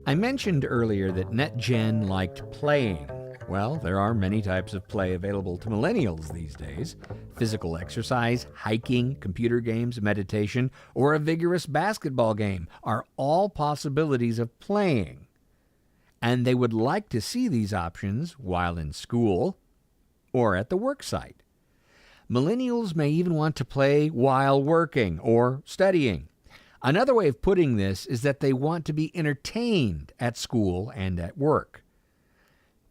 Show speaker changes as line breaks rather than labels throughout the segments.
I mentioned earlier that NetGen liked playing. Well, there are many types of play available to millennials these days. Physical exercise, hiking, computer games, meditation, or a vigorous basketball game are all possibilities of playing. And they would like to see these options while in school or at the work site. Millennials may even want to play while working or studying. Another way of putting this is that they want to be entertained at school and at work.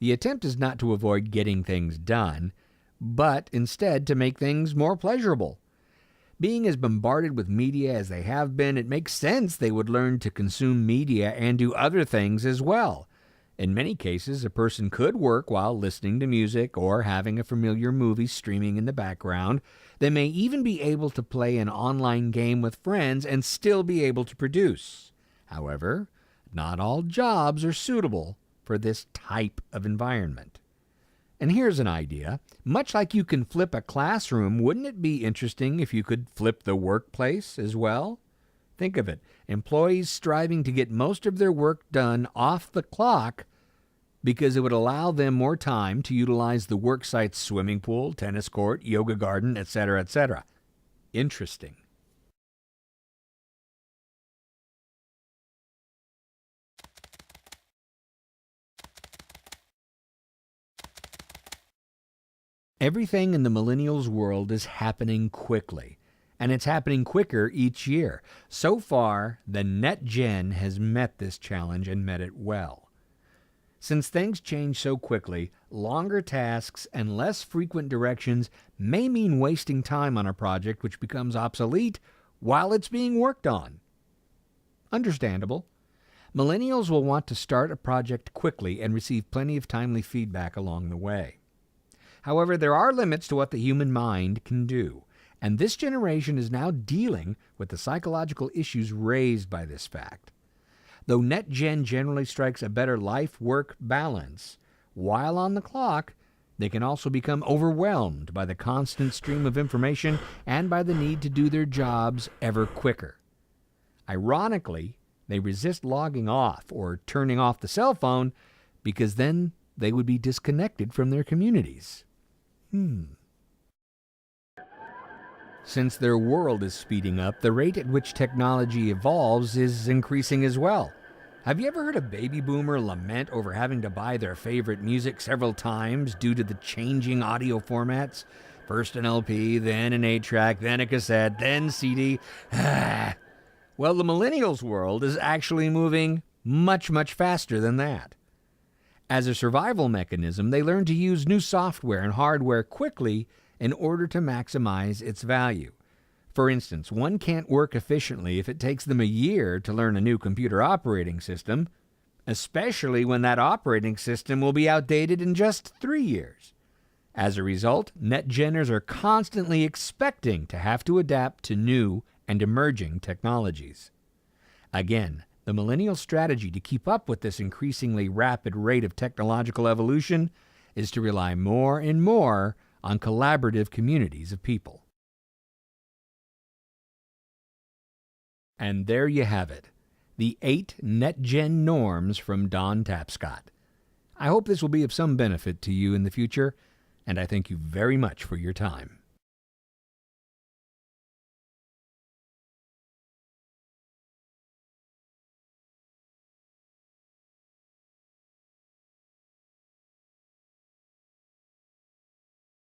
The attempt is not to avoid getting things done, but instead to make things more pleasurable. Being as bombarded with media as they have been, it makes sense they would learn to consume media and do other things as well. In many cases, a person could work while listening to music or having a familiar movie streaming in the background. They may even be able to play an online game with friends and still be able to produce. However, not all jobs are suitable for this type of environment. And here's an idea. Much like you can flip a classroom, wouldn't it be interesting if you could flip the workplace as well? Think of it. Employees striving to get most of their work done off the clock because it would allow them more time to utilize the worksite's swimming pool, tennis court, yoga garden, etc., etc. Interesting. Everything in the millennials' world is happening quickly, and it's happening quicker each year. So far, the NetGen has met this challenge and met it well. Since things change so quickly, longer tasks and less frequent directions may mean wasting time on a project which becomes obsolete while it's being worked on. Understandable. Millennials will want to start a project quickly and receive plenty of timely feedback along the way. However, there are limits to what the human mind can do, and this generation is now dealing with the psychological issues raised by this fact. Though NetGen generally strikes a better life-work balance, while on the clock, they can also become overwhelmed by the constant stream of information and by the need to do their jobs ever quicker. Ironically, they resist logging off or turning off the cell phone because then they would be disconnected from their communities. Since their world is speeding up, the rate at which technology evolves is increasing as well. Have you ever heard a baby boomer lament over having to buy their favorite music several times due to the changing audio formats? First an LP, then an 8-track, then a cassette, then CD. Well, the millennials' world is actually moving much, much faster than that. As a survival mechanism, they learn to use new software and hardware quickly in order to maximize its value. For instance, one can't work efficiently if it takes them a year to learn a new computer operating system, especially when that operating system will be outdated in just 3 years. As a result, NetGenners are constantly expecting to have to adapt to new and emerging technologies. Again, the millennial strategy to keep up with this increasingly rapid rate of technological evolution is to rely more and more on collaborative communities of people. And there you have it, the 8 NetGen norms from Don Tapscott. I hope this will be of some benefit to you in the future, and I thank you very much for your time.